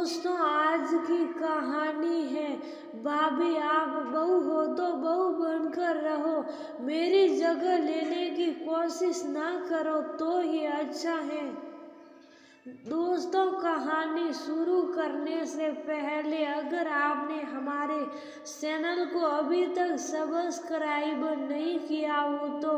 दोस्तों, आज की कहानी है भाभी आप बहू हो तो बहू बनकर रहो, मेरी जगह लेने की कोशिश ना करो तो ही अच्छा है। दोस्तों, कहानी शुरू करने से पहले अगर आपने हमारे चैनल को अभी तक सब्सक्राइब नहीं किया हो तो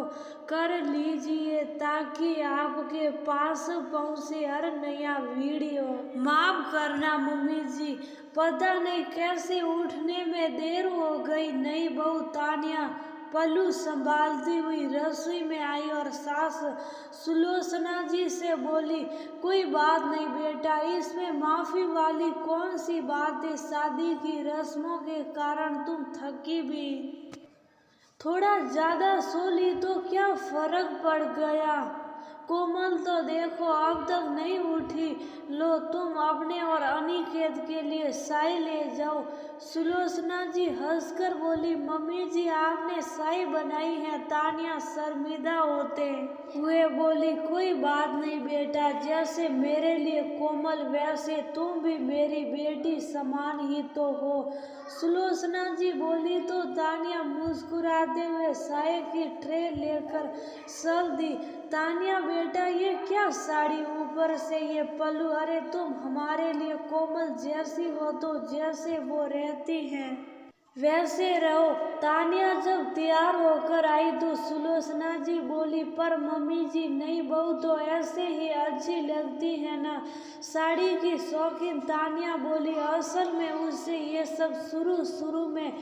कर लीजिए ताकि आपके पास पहुंचे हर नया वीडियो। माफ करना मम्मी जी, पता नहीं कैसे उठने में देर हो गई। नई बहू तानिया पल्लू संभालती हुई रसोई में आई और सास सुलोचना जी से बोली, कोई बात नहीं बेटा, इसमें माफी वाली कौन सी बात है। शादी की रस्मों के कारण तुम थकी भी थोड़ा ज्यादा सो ली तो क्या फर्क पड़ गया। कोमल तो देखो अब तक नहीं उठी, लो तुम अपने और अनिकेत के लिए चाय ले जाओ। सुलोचना जी हंसकर बोली, मम्मी जी आपने चाय बनाई है। तानिया शर्मिंदा होते हुए बोली, कोई बात नहीं बेटा, जैसे मेरे लिए कोमल वैसे तुम भी मेरी बेटी समान ही तो हो। सुलोचना जी बोली तो तानिया मुस्कुराते हुए चाय की ट्रे लेकर चल दी। तानिया बेटा ये क्या साड़ी, ऊपर से ये पल्लू, अरे तुम हमारे लिए कोमल जैसी हो तो जैसे वो रहती हैं वैसे रहो। तानिया जब तैयार होकर आई तो सुलोचना जी बोली, पर मम्मी जी नई बहू तो ऐसे ही अच्छी लगती है ना। साड़ी की शौकीन तानिया बोली, असल में उसे ये सब शुरू में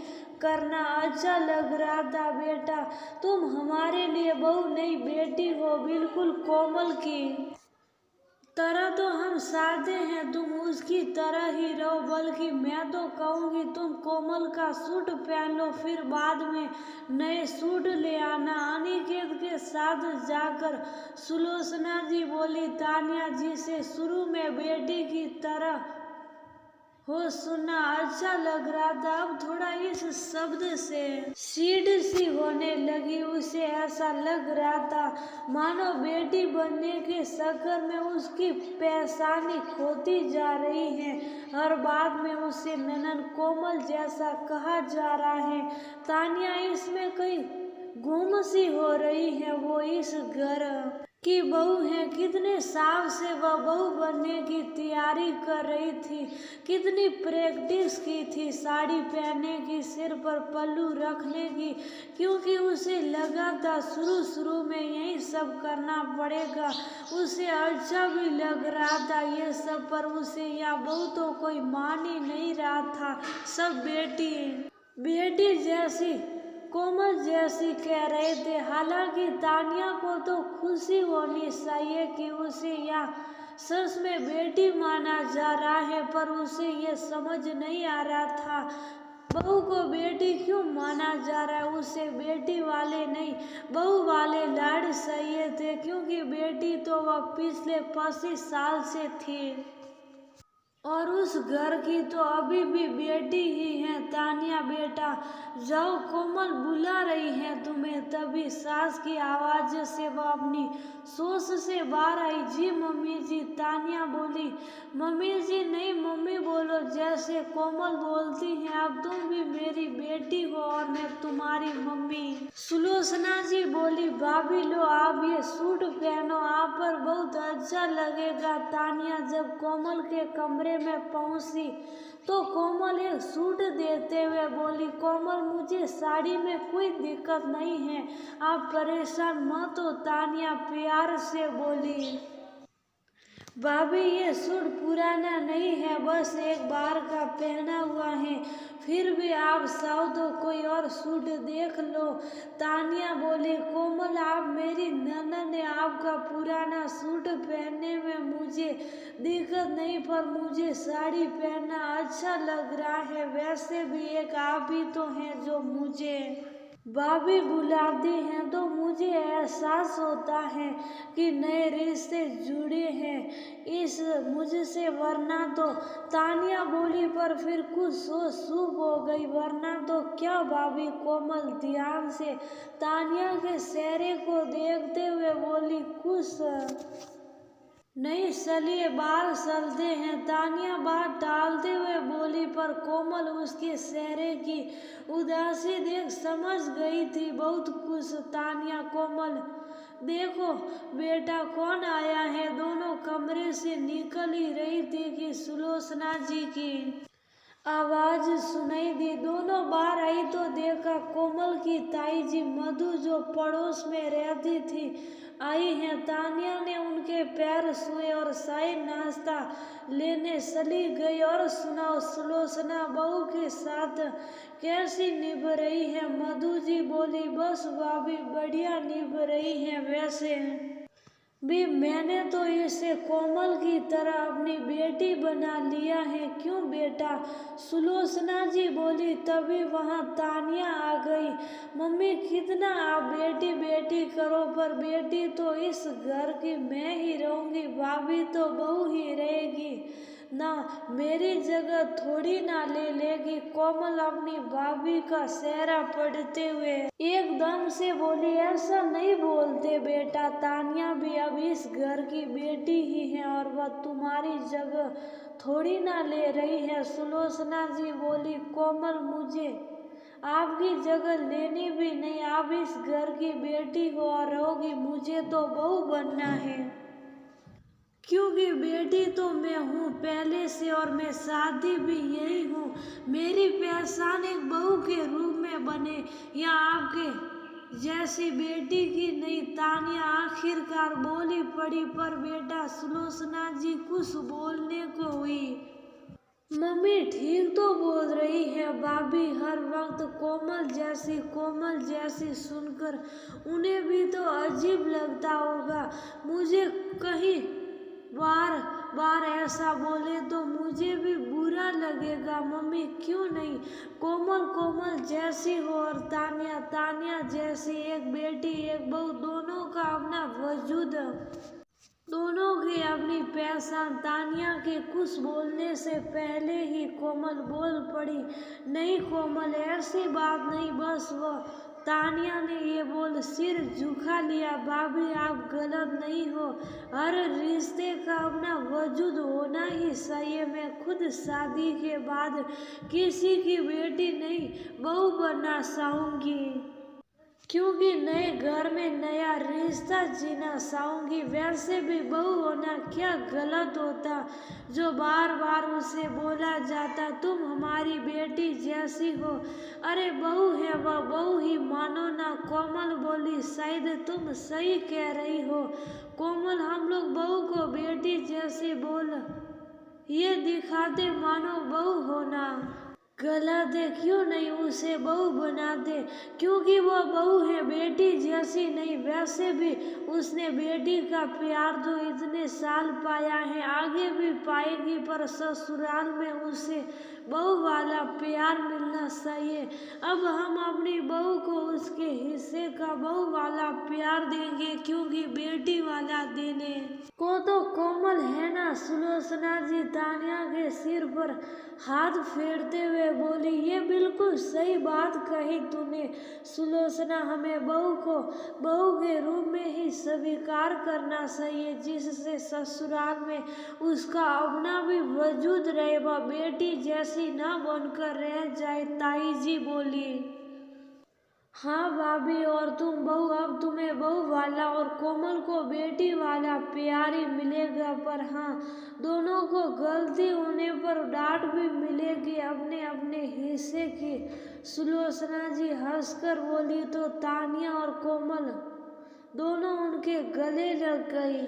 करना अच्छा लग रहा था। बेटा तुम हमारे लिए बहू नहीं बेटी हो, बिल्कुल कोमल की तरह तो हम चाहते हैं तुम उसकी तरह ही रहो। बल्कि मैं तो कहूँगी तुम कोमल का सूट पहन लो, फिर बाद में नए सूट ले आना अनिकेत के साथ जाकर। सुलोचना जी बोली, तानिया जी से शुरू में बेटी की तरह हो सुनना अच्छा लग रहा था, अब थोड़ा इस शब्द से सीड सी होने लगी। उसे ऐसा लग रहा था मानो बेटी बनने के चक्कर में उसकी परेशानी खोती जा रही है। हर बात में उसे ननन कोमल जैसा कहा जा रहा है। तानिया इसमें कहीं गुम सी हो रही है। वो इस घर की बहू है, कितने साल से वह बहू बनने की तैयारी कर रही थी, कितनी प्रैक्टिस की थी साड़ी पहनने की, सिर पर पल्लू रखने की, क्योंकि उसे लगा था शुरू में यही सब करना पड़ेगा। उसे अच्छा भी लग रहा था ये सब, पर उसे यह बहू तो कोई मान ही नहीं रहा था। सब बेटी जैसी कोमल जैसी कह रहे थे। हालांकि तानिया को तो खुशी होनी चाहिए कि उसे यह सच में बेटी माना जा रहा है, पर उसे ये समझ नहीं आ रहा था बहू को बेटी क्यों माना जा रहा है। उसे बेटी वाले नहीं बहू वाले लाड चाहिए थे, क्योंकि बेटी तो वह पिछले 25 साल से थी और उस घर की तो अभी भी बेटी ही है। तानिया बेटा जाओ, कोमल बुला रही है तुम्हें। तभी सास की आवाज से वह अपनी सोच से बाहर आई। जी मम्मी जी, तानिया बोली। मम्मी जी नहीं, मम्मी बोलो जैसे कोमल बोलती है। अब तुम भी मेरी बेटी हो और मैं तुम्हारी मम्मी। सुलोचना जी बोली, भाभी लो आप ये सूट पहनो, आप पर बहुत अच्छा लगेगा। तानिया जब कोमल के कमरे में पहुंची तो कोमल एक सूट देते हुए बोली, कोमल मुझे साड़ी में कोई दिक्कत नहीं है, आप परेशान मत हो। तानिया प्यार से बोली, भाभी ये सूट पुराना नहीं है, बस एक बार का पहना हुआ है, फिर भी आप चाहो तो कोई और सूट देख लो। तानिया बोली, कोमल आप मेरी ननद है, आपका पुराना सूट पहनने में मुझे दिक्कत नहीं, पर मुझे साड़ी पहनना अच्छा लग रहा है। वैसे भी एक आप ही तो हैं जो मुझे भाभी बुलाती हैं, तो मुझे एहसास होता है कि नए रिश्ते जुड़े हैं इस मुझसे, वरना तो। तानिया बोली, पर फिर कुछ सोच चूक हो गई, वरना तो क्या भाभी। कोमल ध्यान से तानिया के चेहरे को देखते हुए बोली, कुछ नहीं चलिए बाहर चलते हैं, तानिया बात टालते हुए बोली। पर कोमल उसके चेहरे की उदासी देख समझ गई थी, बहुत खुश। तानिया, कोमल देखो बेटा कौन आया है। दोनों कमरे से निकल ही रही थी कि सुलोचना जी की आवाज सुनाई दी। दोनों बाहर आई तो देखा कोमल की ताई जी मधु, जो पड़ोस में रहती थी, आई हैं। तानिया ने उनके पैर छुए और चाय नाश्ता लेने चली गई। और सुनाओ सुलोचना, बहू के साथ कैसी निभ रही है? मधु जी बोली। बस भाभी बढ़िया निभ रही है। वैसे भी मैंने तो इसे कोमल की तरह अपनी बेटी बना लिया है। क्यों बेटा? सुलोचना जी बोली। तभी वहाँ तानिया आ गई। मम्मी कितना आप बेटी बेटी करो, पर बेटी तो इस घर की मैं ही रहूंगी, भाभी तो बहू ही रहेगी ना, मेरी जगह थोड़ी ना ले लेगी। कोमल अपनी भाभी का चेहरा पढ़ते हुए एकदम से बोली। ऐसा नहीं बोलते बेटा, तानिया भी अब इस घर की बेटी ही है और वह तुम्हारी जगह थोड़ी ना ले रही है। सुलोचना जी बोली। कोमल मुझे आपकी जगह लेनी भी नहीं, आप इस घर की बेटी हो और रहोगी, मुझे तो बहू बनना है। क्योंकि बेटी तो मैं हूँ पहले से और मैं शादी भी यही हूँ। मेरी पहचान एक बहू के रूप में बने या आपके जैसी बेटी की नहीं। तानिया आखिरकार बोली पड़ी। पर बेटा, सुलोचना जी कुछ बोलने को हुई। मम्मी ठीक तो बोल रही है, भाभी हर वक्त कोमल जैसी सुनकर उन्हें भी तो अजीब लगता होगा। मुझे कहीं बार बार ऐसा बोले तो मुझे भी बुरा लगेगा। मम्मी क्यों नहीं, कोमल जैसी हो और तानिया जैसी, एक बेटी एक बहू, दोनों का अपना वजूद, दोनों की अपनी पहचान। तानिया के कुछ बोलने से पहले ही कोमल बोल पड़ी। नहीं कोमल, ऐसी बात नहीं, बस वह। तानिया ने ये बोल सिर झुका लिया। भाभी आप गलत नहीं हो, हर रिश्ते का अपना वजूद होना ही चाहिए। मैं खुद शादी के बाद किसी की बेटी नहीं बहू बनना चाहूंगी, क्योंकि नए घर में नया रिश्ता जीना चाहूंगी। वैसे भी बहू होना क्या गलत होता जो बार बार उसे बोला जाता तुम हमारी बेटी जैसी हो। अरे बहू है वह, बहू ही मानो ना। कोमल बोली। शायद तुम सही कह रही हो कोमल, हम लोग बहू को बेटी जैसी बोल ये दिखाते मानो बहू होना गलत है। क्यों नहीं उसे बहू बना दे, क्योंकि वह बहू है, बेटी जैसी नहीं। वैसे भी उसने बेटी का प्यार तो इतने साल पाया है, आगे भी पाएगी, पर ससुराल में उसे बहू वाला प्यार मिलना चाहिए। अब हम अपनी बहू को उसके हिस्से का बहू वाला प्यार देंगे, क्योंकि बेटी वाला देने को तो कोमल है ना। सुलोचना जी तानिया के सिर पर हाथ फेरते हुए बोली। ये बिल्कुल सही बात कही तूने सुलोचना, हमें बहू को बहू के रूप में ही स्वीकार करना चाहिए, जिससे ससुराल में उसका अपना भी वजूद रहे, वह बेटी जैसी ना बनकर रह जाए। ताई जी बोली। हाँ भाभी, और तुम बहू, अब तुम्हें बहू वाला और कोमल को बेटी वाला प्यार ही मिलेगा। पर हाँ, दोनों को गलती होने पर डांट भी मिलेगी अपने अपने हिस्से की। सुलोचना जी हंसकर बोली तो तानिया और कोमल दोनों उनके गले लग गई।